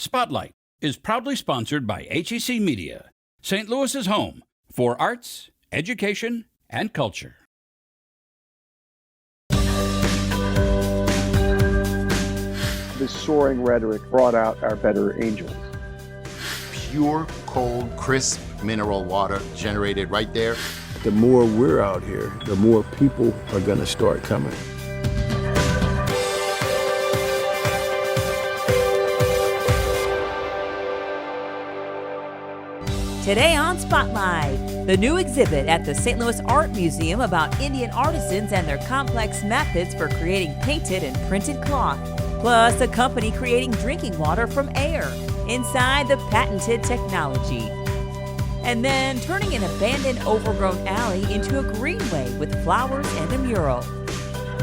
Spotlight is proudly sponsored by HEC Media, St. Louis's home for arts, education, and culture. This soaring rhetoric brought out our better angels. Pure, cold, crisp mineral water generated right there. The more we're out here, the more people are going to start coming. Today on Spotlight, the new exhibit at the St. Louis Art Museum about Indian artisans and their complex methods for creating painted and printed cloth, plus a company creating drinking water from air inside the patented technology. And then turning an abandoned, overgrown alley into a greenway with flowers and a mural.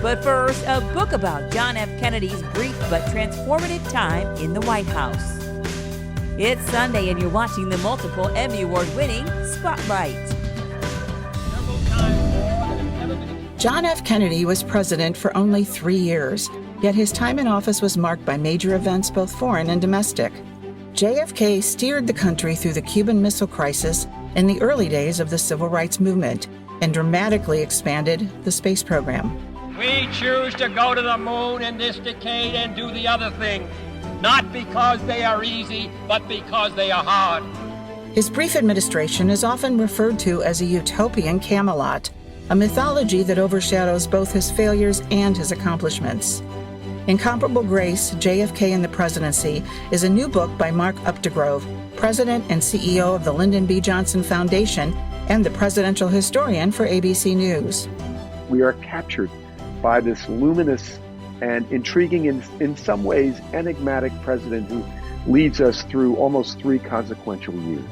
But first, a book about John F. Kennedy's brief but transformative time in the White House. It's Sunday and you're watching the multiple Emmy Award-winning Spotlight. John F. Kennedy was president for only 3 years, yet his time in office was marked by major events, both foreign and domestic. JFK steered the country through the Cuban Missile Crisis in the early days of the Civil Rights Movement and dramatically expanded the space program. We choose to go to the moon in this decade and do the other thing. Not because they are easy, but because they are hard. His brief administration is often referred to as a utopian Camelot, a mythology that overshadows both his failures and his accomplishments. Incomparable Grace, JFK and the Presidency is a new book by Mark Updegrove, President and CEO of the Lyndon B. Johnson Foundation and the presidential historian for ABC News. We are captured by this luminous and intriguing, in some ways, enigmatic president who leads us through almost 3 consequential years.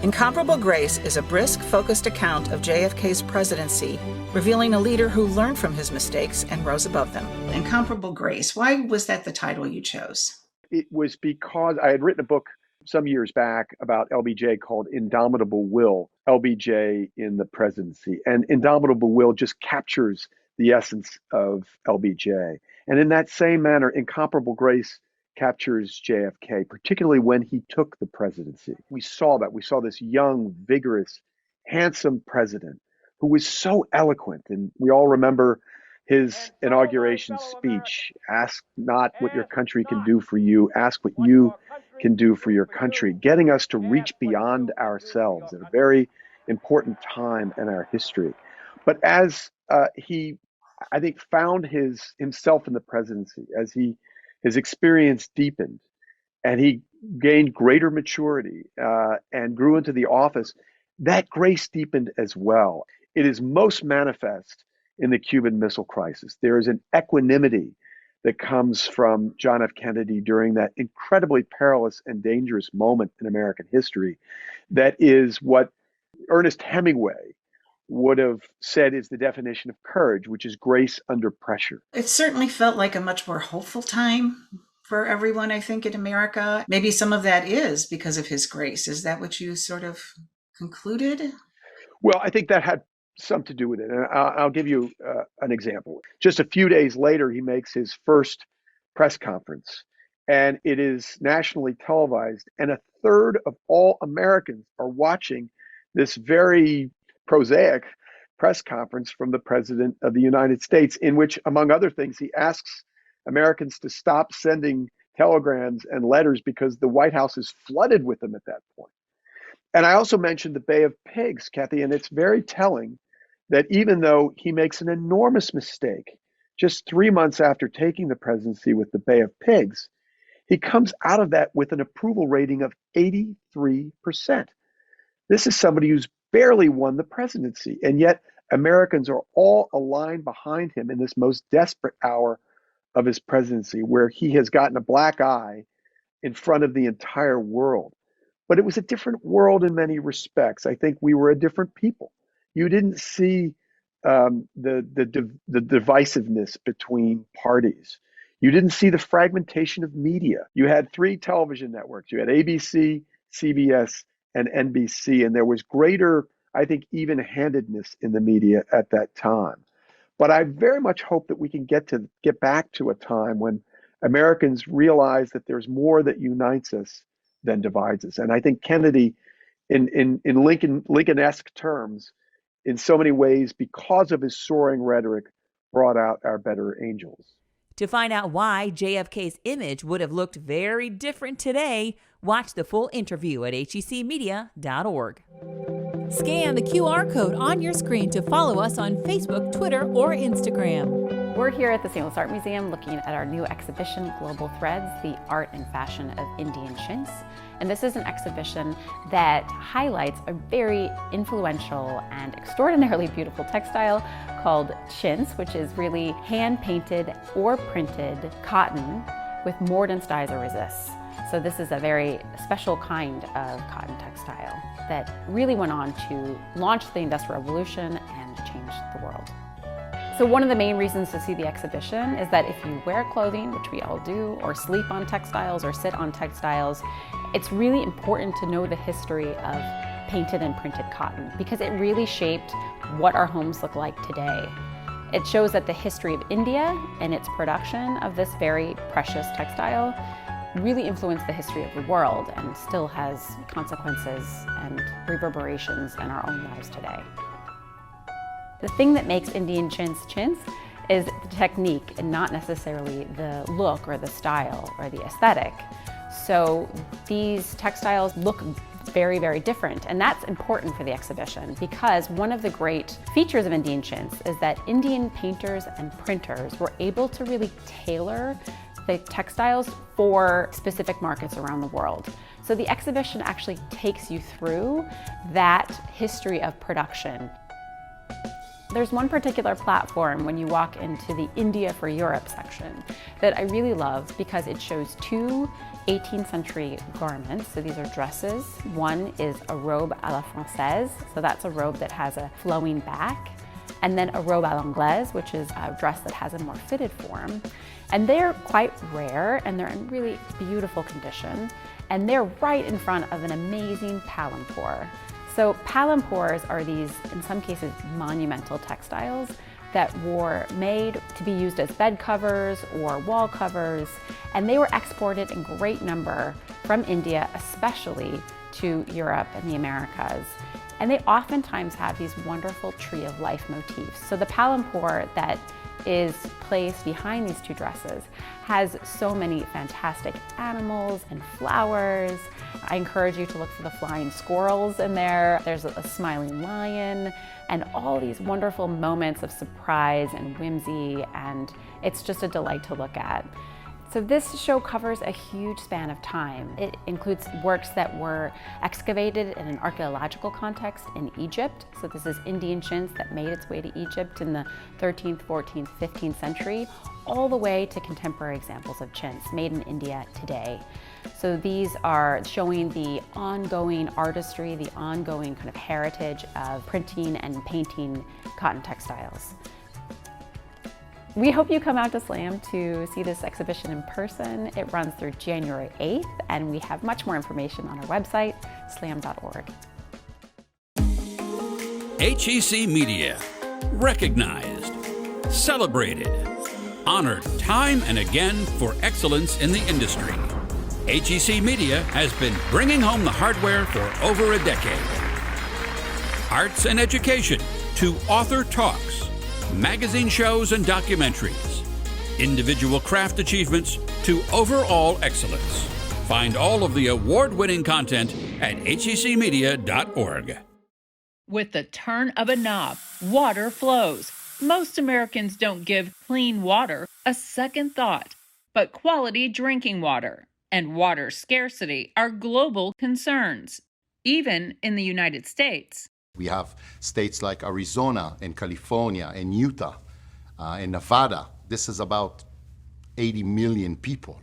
Incomparable Grace is a brisk, focused account of JFK's presidency, revealing a leader who learned from his mistakes and rose above them. Incomparable Grace, why was that the title you chose? It was because I had written a book some years back about LBJ called Indomitable Will, LBJ in the Presidency. And Indomitable Will just captures the essence of LBJ. And in that same manner, Incomparable Grace captures JFK, particularly when he took the presidency. We saw that. We saw this young, vigorous, handsome president who was so eloquent. And we all remember his inauguration speech, ask not what your country can do for you, ask what you can do for your country, getting us to reach beyond ourselves at a very important time in our history. But as he, I think, found himself in the presidency, as his experience deepened and he gained greater maturity and grew into the office, that grace deepened as well. It is most manifest in the Cuban Missile Crisis. There is an equanimity that comes from John F. Kennedy during that incredibly perilous and dangerous moment in American history that is what Ernest Hemingway would have said is the definition of courage, which is grace under pressure. It certainly felt like a much more hopeful time for everyone, I think, in America. Maybe some of that is because of his grace. Is that what you sort of concluded? Well, I think that had some to do with it. And I'll give you an example. Just a few days later, he makes his first press conference, and it is nationally televised. And a third of all Americans are watching this very prosaic press conference from the President of the United States, in which, among other things, he asks Americans to stop sending telegrams and letters because the White House is flooded with them at that point. And I also mentioned the Bay of Pigs, Kathy, and it's very telling that even though he makes an enormous mistake just 3 months after taking the presidency with the Bay of Pigs, he comes out of that with an approval rating of 83%. This is somebody who's barely won the presidency, and yet Americans are all aligned behind him in this most desperate hour of his presidency, where he has gotten a black eye in front of the entire world. But it was a different world in many respects. I think we were a different people. You didn't see the divisiveness between parties. You didn't see the fragmentation of media. You had 3 television networks. You had ABC, CBS, and NBC, and there was greater, I think, even-handedness in the media at that time. But I very much hope that we can get back to a time when Americans realize that there's more that unites us than divides us. And I think Kennedy, in Lincoln-esque terms, in so many ways, because of his soaring rhetoric, brought out our better angels. To find out why JFK's image would have looked very different today, watch the full interview at hecmedia.org. Scan the QR code on your screen to follow us on Facebook, Twitter, or Instagram. We're here at the St. Louis Art Museum looking at our new exhibition, Global Threads, the Art and Fashion of Indian Chintz. And this is an exhibition that highlights a very influential and extraordinarily beautiful textile called Chintz, which is really hand-painted or printed cotton with mordant dyes or resists. So this is a very special kind of cotton textile that really went on to launch the Industrial Revolution and change the world. So one of the main reasons to see the exhibition is that if you wear clothing, which we all do, or sleep on textiles or sit on textiles, it's really important to know the history of painted and printed cotton because it really shaped what our homes look like today. It shows that the history of India and its production of this very precious textile really influenced the history of the world and still has consequences and reverberations in our own lives today. The thing that makes Indian Chintz Chintz is the technique and not necessarily the look or the style or the aesthetic. So these textiles look very, very different, and that's important for the exhibition because one of the great features of Indian Chintz is that Indian painters and printers were able to really tailor the textiles for specific markets around the world. So the exhibition actually takes you through that history of production. There's one particular platform when you walk into the India for Europe section that I really love because it shows two 18th century garments. So these are dresses. One is a robe à la française. So that's a robe that has a flowing back. And then a robe à l'anglaise, which is a dress that has a more fitted form. And they're quite rare and they're in really beautiful condition. And they're right in front of an amazing palampour. So palampours are these, in some cases, monumental textiles that were made to be used as bed covers or wall covers, and they were exported in great number from India, especially to Europe and the Americas. And they oftentimes have these wonderful tree of life motifs. So the palampour that is placed behind these two dresses has so many fantastic animals and flowers. I encourage you to look for the flying squirrels in there. There's a smiling lion and all these wonderful moments of surprise and whimsy, and it's just a delight to look at. So this show covers a huge span of time. It includes works that were excavated in an archaeological context in Egypt. So this is Indian chintz that made its way to Egypt in the 13th, 14th, 15th century, all the way to contemporary examples of chintz made in India today. So these are showing the ongoing artistry, the ongoing kind of heritage of printing and painting cotton textiles. We hope you come out to SLAM to see this exhibition in person. It runs through January 8th, and we have much more information on our website, slam.org. HEC Media. Recognized, celebrated, honored time and again for excellence in the industry. HEC Media has been bringing home the hardware for over a decade. Arts and education to author talks, magazine shows and documentaries, individual craft achievements to overall excellence. Find all of the award-winning content at hecmedia.org. With the turn of a knob, water flows. Most Americans don't give clean water a second thought, but quality drinking water and water scarcity are global concerns, even in the United States. We have states like Arizona and California and Utah and Nevada. This is about 80 million people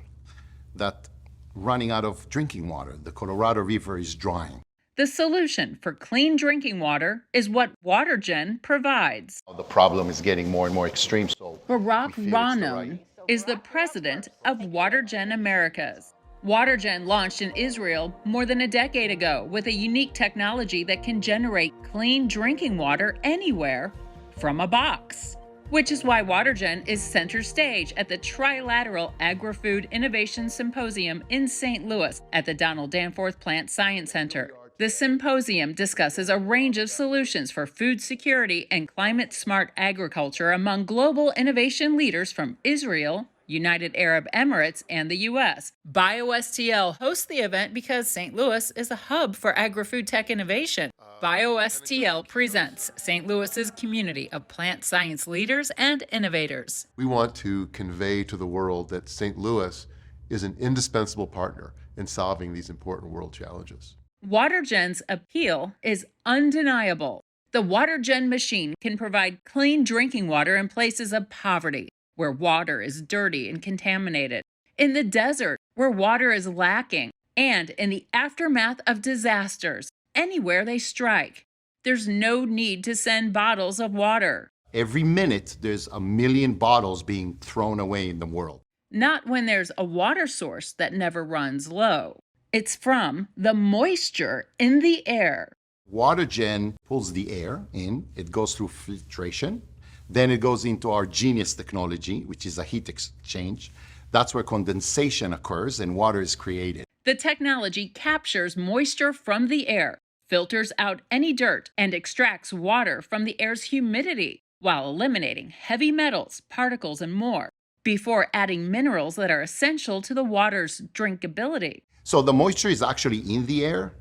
that running out of drinking water. The Colorado River is drying. The solution for clean drinking water is what WaterGen provides. The problem is getting more and more extreme. So Barak Ranon is the president of WaterGen Americas. WaterGen launched in Israel more than a decade ago with a unique technology that can generate clean drinking water anywhere from a box. which is why WaterGen is center stage at the Trilateral Agri-Food Innovation Symposium in St. Louis at the Donald Danforth Plant Science Center. The symposium discusses a range of solutions for food security and climate-smart agriculture among global innovation leaders from Israel, United Arab Emirates, and the U.S. BioSTL hosts the event because St. Louis is a hub for agri-food tech innovation. BioSTL presents St. Louis's community of plant science leaders and innovators. We want to convey to the world that St. Louis is an indispensable partner in solving these important world challenges. WaterGen's appeal is undeniable. The WaterGen machine can provide clean drinking water in places of poverty, where water is dirty and contaminated, in the desert, where water is lacking, and in the aftermath of disasters, anywhere they strike. There's no need to send bottles of water. Every minute, there's 1 million bottles being thrown away in the world. Not when there's a water source that never runs low. It's from the moisture in the air. WaterGen pulls the air in, it goes through filtration, then it goes into our Genius technology, which is a heat exchange. That's where condensation occurs and water is created. The technology captures moisture from the air, filters out any dirt, and extracts water from the air's humidity while eliminating heavy metals, particles, and more, before adding minerals that are essential to the water's drinkability. So the moisture is actually in the air,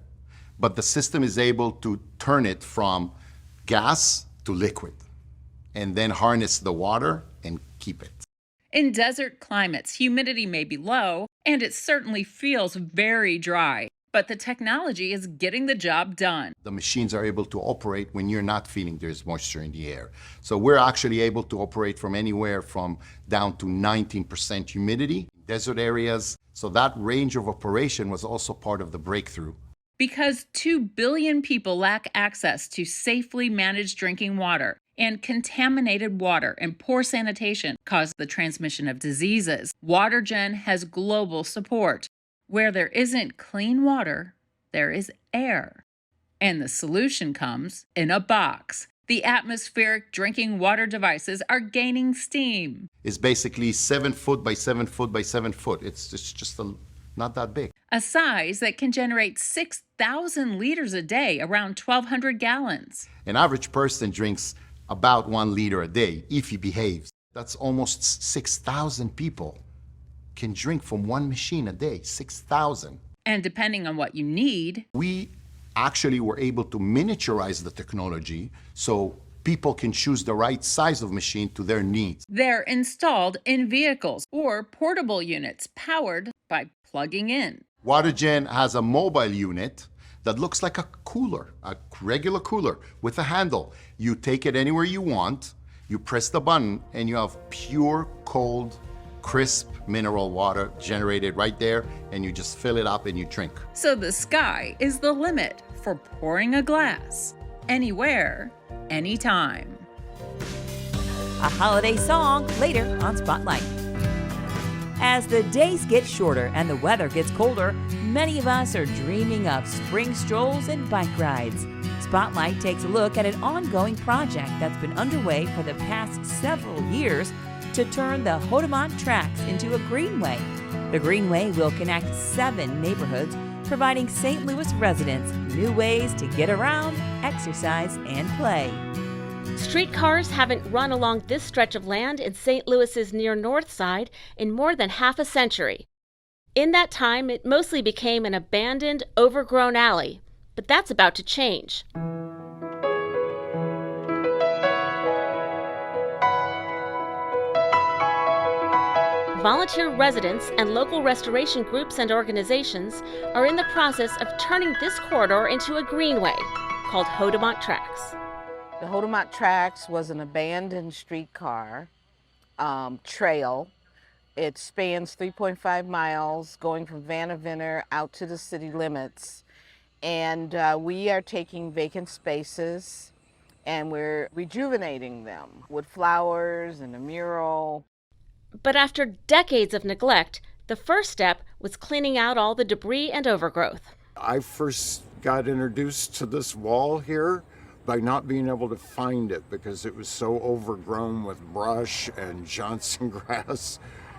but the system is able to turn it from gas to liquid and then harness the water and keep it. In desert climates, humidity may be low, and it certainly feels very dry, but the technology is getting the job done. The machines are able to operate when you're not feeling there's moisture in the air. So we're actually able to operate from anywhere from down to 19% humidity, desert areas. So that range of operation was also part of the breakthrough. Because 2 billion people lack access to safely managed drinking water, and contaminated water and poor sanitation cause the transmission of diseases, WaterGen has global support. Where there isn't clean water, there is air. And the solution comes in a box. The atmospheric drinking water devices are gaining steam. It's basically 7 foot by 7 foot by 7 foot. It's just not that big. A size that can generate 6,000 liters a day, around 1,200 gallons. An average person drinks about 1 liter a day if he behaves. That's almost 6,000 people can drink from one machine a day, 6,000. And depending on what you need, we actually were able to miniaturize the technology so people can choose the right size of machine to their needs. They're installed in vehicles or portable units powered by plugging in. WaterGen has a mobile unit that looks like a cooler, a regular cooler with a handle. You take it anywhere you want, you press the button, and you have pure, cold, crisp mineral water generated right there, and you just fill it up and you drink. So the sky is the limit for pouring a glass, anywhere, anytime. A holiday song later on Spotlight. As the days get shorter and the weather gets colder, many of us are dreaming of spring strolls and bike rides. Spotlight takes a look at an ongoing project that's been underway for the past several years to turn the Hodiamont tracks into a greenway. The Greenway will connect 7 neighborhoods, providing St. Louis residents new ways to get around, exercise, and play. Streetcars haven't run along this stretch of land in St. Louis's near north side in more than half a century. In that time, it mostly became an abandoned, overgrown alley, but that's about to change. Volunteer residents and local restoration groups and organizations are in the process of turning this corridor into a greenway called Hodiamont Tracks. The Hodiamont Tracks was an abandoned streetcar trail. It spans 3.5 miles going from Vanderveer out to the city limits. And we are taking vacant spaces and we're rejuvenating them with flowers and a mural. But after decades of neglect, the first step was cleaning out all the debris and overgrowth. I first got introduced to this wall here by not being able to find it because it was so overgrown with brush and Johnson grass.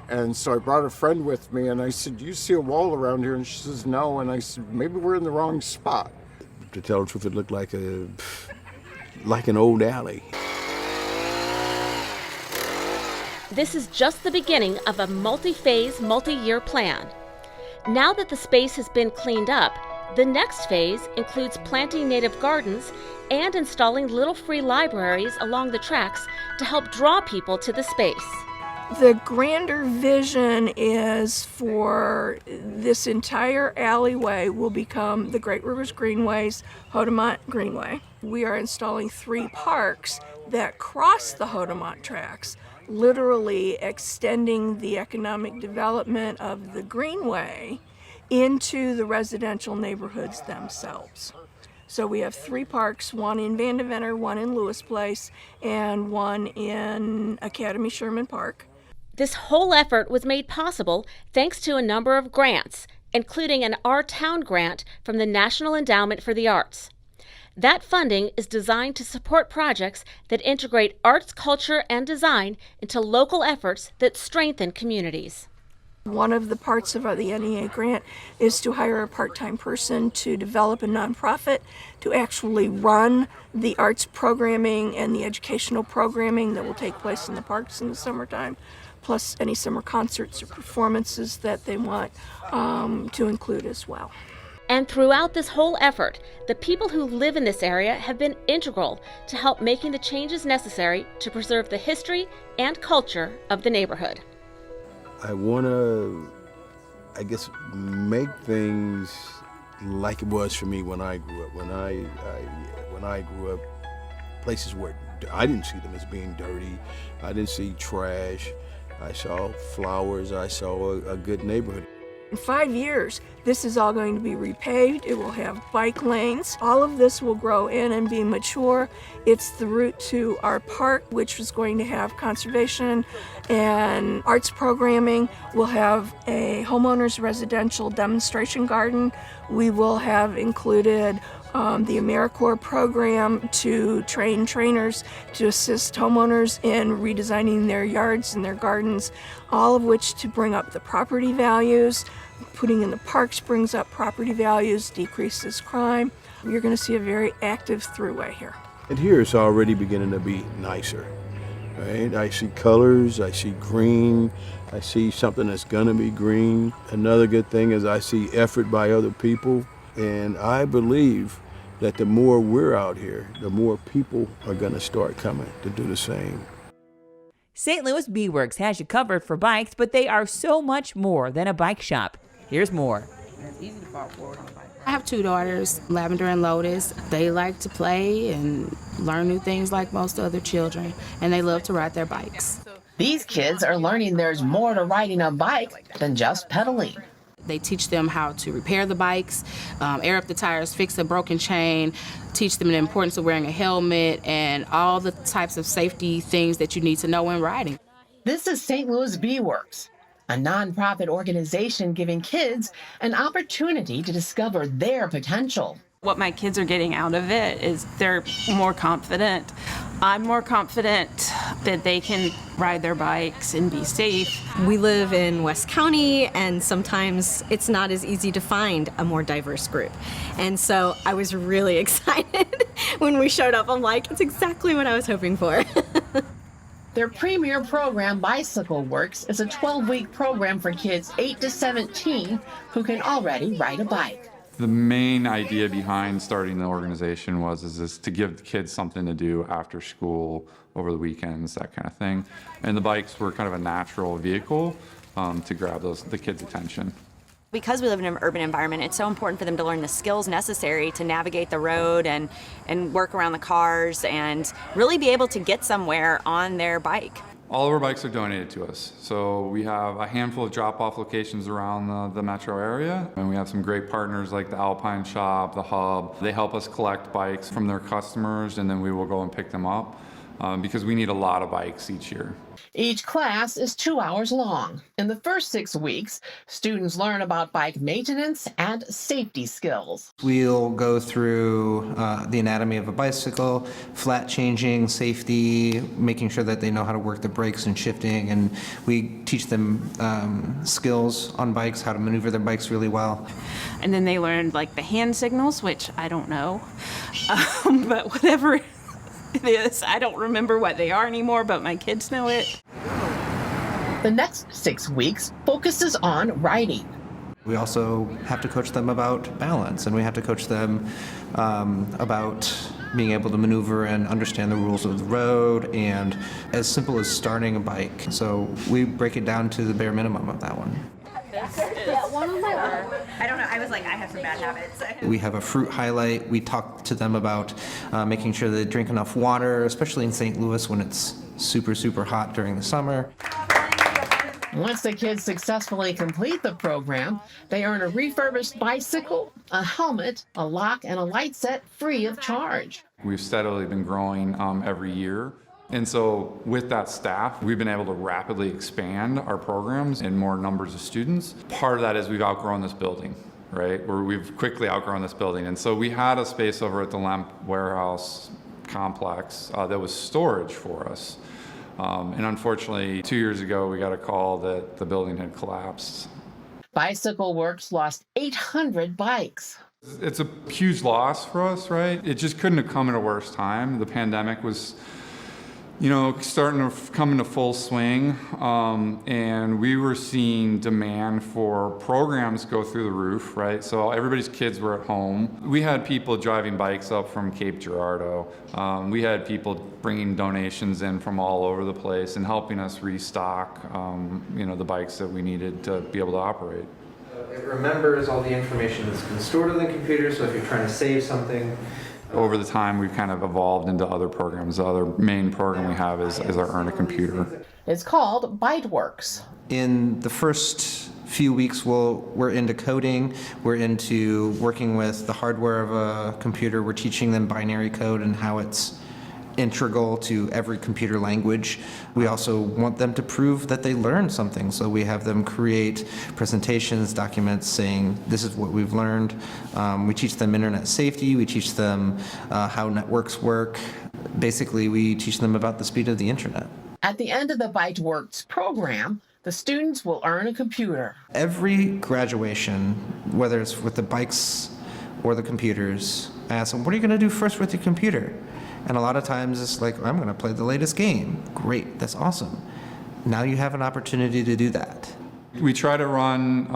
And so I brought a friend with me and I said, "Do you see a wall around here?" And she says, "No." And I said, "Maybe we're in the wrong spot." To tell the truth, it looked like an old alley. This is just the beginning of a multi-phase, multi-year plan. Now that the space has been cleaned up, the next phase includes planting native gardens and installing little free libraries along the tracks to help draw people to the space. The grander vision is for this entire alleyway will become the Great Rivers Greenway's Hodiamont Greenway. We are installing 3 parks that cross the Hodiamont tracks, literally extending the economic development of the Greenway into the residential neighborhoods themselves. So we have 3 parks, one in Vandeventer, one in Lewis Place, and one in Academy Sherman Park. This whole effort was made possible thanks to a number of grants, including an Our Town grant from the National Endowment for the Arts. That funding is designed to support projects that integrate arts, culture, and design into local efforts that strengthen communities. One of the parts of the NEA grant is to hire a part-time person to develop a nonprofit to actually run the arts programming and the educational programming that will take place in the parks in the summertime, plus any summer concerts or performances that they want to include as well. And throughout this whole effort, the people who live in this area have been integral to help making the changes necessary to preserve the history and culture of the neighborhood. I want to, make things like it was for me when I grew up. When I grew up, places where I didn't see them as being dirty. I didn't see trash. I saw flowers. I saw a good neighborhood. In 5 years, this is all going to be repaved. It will have bike lanes. All of this will grow in and be mature. It's the route to our park, which is going to have conservation and arts programming. We'll have a homeowners residential demonstration garden. We will have included the AmeriCorps program to train trainers to assist homeowners in redesigning their yards and their gardens, all of which to bring up the property values. Putting in the parks brings up property values, decreases crime. You're going to see a very active throughway here. And here it's already beginning to be nicer, right? I see colors, I see green, I see something that's going to be green. Another good thing is I see effort by other people, and I believe that the more we're out here, the more people are going to start coming to do the same. St. Louis Bee Works has you covered for bikes, but they are so much more than a bike shop. Here's more. It's easy to fall forward on a bike. I have 2 daughters, Lavender and Lotus. They like to play and learn new things like most other children, and they love to ride their bikes. These kids are learning there's more to riding a bike than just pedaling. They teach them how to repair the bikes, air up the tires, fix a broken chain, teach them the importance of wearing a helmet, and all the types of safety things that you need to know when riding. This is St. Louis Bee Works, a nonprofit organization giving kids an opportunity to discover their potential. What my kids are getting out of it is they're more confident. I'm more confident that they can ride their bikes and be safe. We live in West County, and sometimes it's not as easy to find a more diverse group. And so I was really excited when we showed up. I'm like, it's exactly what I was hoping for. Their premier program, Bicycle Works, is a 12-week program for kids 8 to 17 who can already ride a bike. The main idea behind starting the organization was to give the kids something to do after school, over the weekends, that kind of thing. And the bikes were kind of a natural vehicle to grab the kids' attention. Because we live in an urban environment, it's so important for them to learn the skills necessary to navigate the road and work around the cars and really be able to get somewhere on their bike. All of our bikes are donated to us. So we have a handful of drop-off locations around the metro area. And we have some great partners like the Alpine Shop, the Hub. They help us collect bikes from their customers, and then we will go and pick them up. because we need a lot of bikes each year. Each class is 2 hours long. In the first 6 weeks, students learn about bike maintenance and safety skills. We'll go through the anatomy of a bicycle, flat changing, safety, making sure that they know how to work the brakes and shifting, and we teach them skills on bikes, how to maneuver their bikes really well. And then they learned like the hand signals, which I don't know, but whatever it is, I don't remember what they are anymore, but my kids know it. The next 6 weeks focuses on riding. We also have to coach them about balance, and we have to coach them about being able to maneuver and understand the rules of the road, and as simple as starting a bike. So we break it down to the bare minimum of that one. I don't know, I was like, I have some bad habits. We have a fruit highlight. We talk to them about making sure they drink enough water, especially in St. Louis when it's super, super hot during the summer. Once the kids successfully complete the program, they earn a refurbished bicycle, a helmet, a lock, and a light set free of charge. We've steadily been growing every year. And so with that staff, we've been able to rapidly expand our programs in more numbers of students. Part of that is we've outgrown this building, right? We've quickly outgrown this building. And so we had a space over at the Lemp warehouse complex that was storage for us. And unfortunately, 2 years ago, we got a call that the building had collapsed. Bicycle Works lost 800 bikes. It's a huge loss for us, right? It just couldn't have come at a worse time. The pandemic was, starting to come into full swing, and we were seeing demand for programs go through the roof, right? So everybody's kids were at home. We had people driving bikes up from Cape Girardeau. We had people bringing donations in from all over the place and helping us restock, the bikes that we needed to be able to operate. It remembers all the information that's been stored on the computer, so if you're trying to save something. Over the time, we've kind of evolved into other programs. The other main program we have is our Earn a Computer. It's called ByteWorks. In the first few weeks, we're into coding. We're into working with the hardware of a computer. We're teaching them binary code and how it's integral to every computer language. We also want them to prove that they learned something, so we have them create presentations, documents saying this is what we've learned. We teach them internet safety, we teach them how networks work. Basically, we teach them about the speed of the internet. At the end of the ByteWorks program, the students will earn a computer. Every graduation, whether it's with the bikes or the computers, I ask them, what are you going to do first with your computer? And a lot of times it's like, I'm going to play the latest game. Great, that's awesome. Now you have an opportunity to do that. We try to run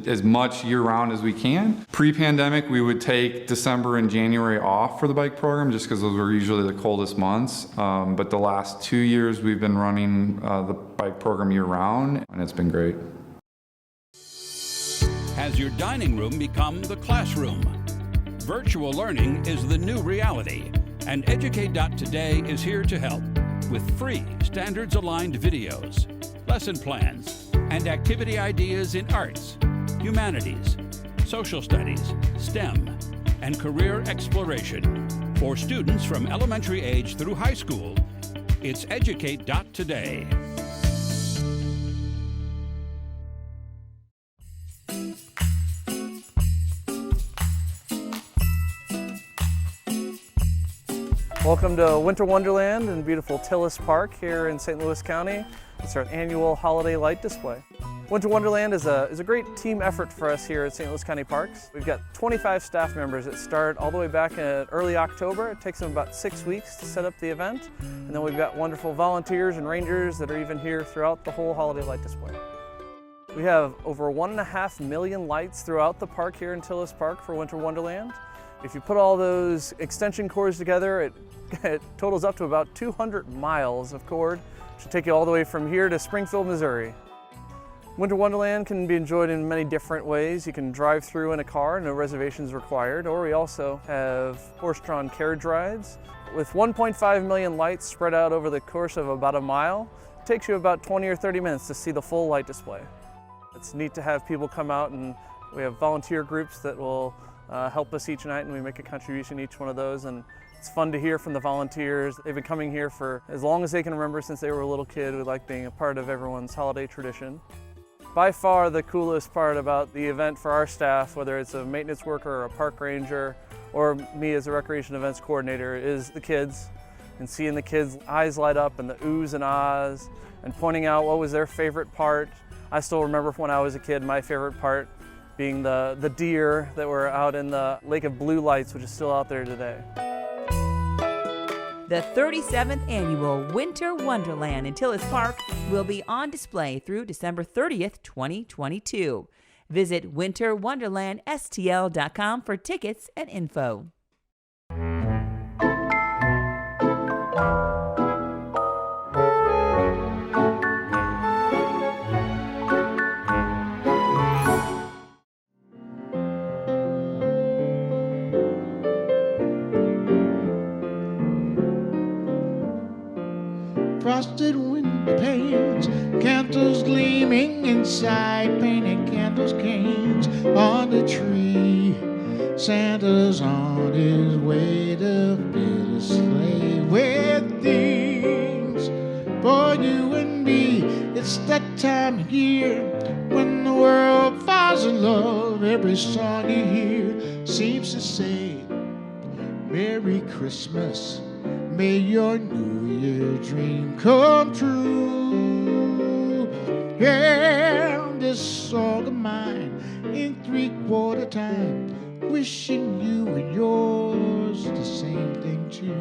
as much year-round as we can. Pre-pandemic, we would take December and January off for the bike program just because those were usually the coldest months. But the last 2 years, we've been running the bike program year-round, and it's been great. Has your dining room become the classroom? Virtual learning is the new reality, and Educate.Today is here to help with free standards-aligned videos, lesson plans, and activity ideas in arts, humanities, social studies, STEM, and career exploration. For students from elementary age through high school, it's Educate.Today. Welcome to Winter Wonderland in beautiful Tillis Park here in St. Louis County. It's our annual holiday light display. Winter Wonderland is a great team effort for us here at St. Louis County Parks. We've got 25 staff members that start all the way back in early October. It takes them about 6 weeks to set up the event. And then we've got wonderful volunteers and rangers that are even here throughout the whole holiday light display. We have over 1.5 million lights throughout the park here in Tillis Park for Winter Wonderland. If you put all those extension cords together, it totals up to about 200 miles of cord, which will take you all the way from here to Springfield, Missouri. Winter Wonderland can be enjoyed in many different ways. You can drive through in a car, no reservations required, or we also have horse-drawn carriage rides. With 1.5 million lights spread out over the course of about a mile, it takes you about 20 or 30 minutes to see the full light display. It's neat to have people come out, and we have volunteer groups that will help us each night, and we make a contribution each one of those, and It's fun to hear from the volunteers. They've been coming here for as long as they can remember, since they were a little kid. We like being a part of everyone's holiday tradition. By far the coolest part about the event for our staff, whether it's a maintenance worker or a park ranger or me as a recreation events coordinator, is the kids, and seeing the kids' eyes light up and the oohs and ahs and pointing out what was their favorite part. I still remember when I was a kid, my favorite part being the deer that were out in the Lake of Blue Lights, which is still out there today. The 37th Annual Winter Wonderland in Tillis Park will be on display through December 30th, 2022. Visit winterwonderlandstl.com for tickets and info. Frosted window panes, candles gleaming inside, painted candles, canes on the tree. Santa's on his way to fill a sleigh with things for you and me. It's that time of year when the world falls in love. Every song you hear seems to say, Merry Christmas. May your New Year dream come true. Yeah, this song of mine in 3/4 time, wishing you and yours the same thing too.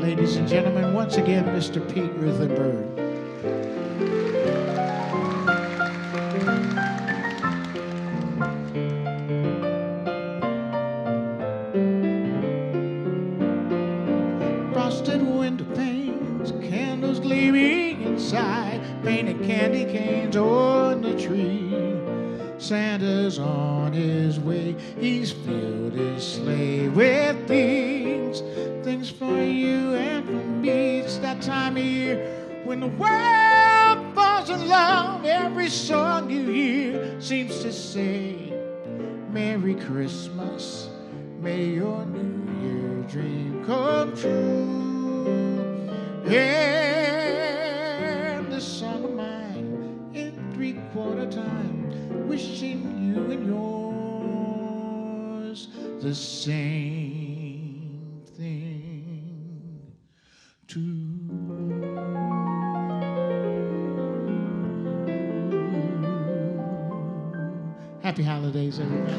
Ladies and gentlemen, once again, Mr. Pete Ruthenberg. Frosted window panes, candles gleaming inside, painted candy canes on the tree. Santa's on his way, he's filled his sleigh with things for you and for me. It's that time of year when the world falls in love. Every song you hear seems to say, Merry Christmas, may your New Year dream come true. And this song of mine in 3/4 time, wishing you and yours the same thing too. Happy holidays, everybody.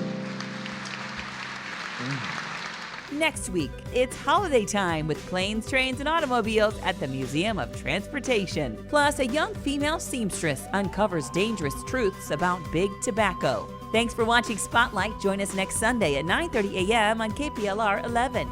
Next week, it's holiday time with planes, trains, and automobiles at the Museum of Transportation. Plus, a young female seamstress uncovers dangerous truths about big tobacco. Thanks for watching Spotlight. Join us next Sunday at 9:30 a.m. on KPLR 11.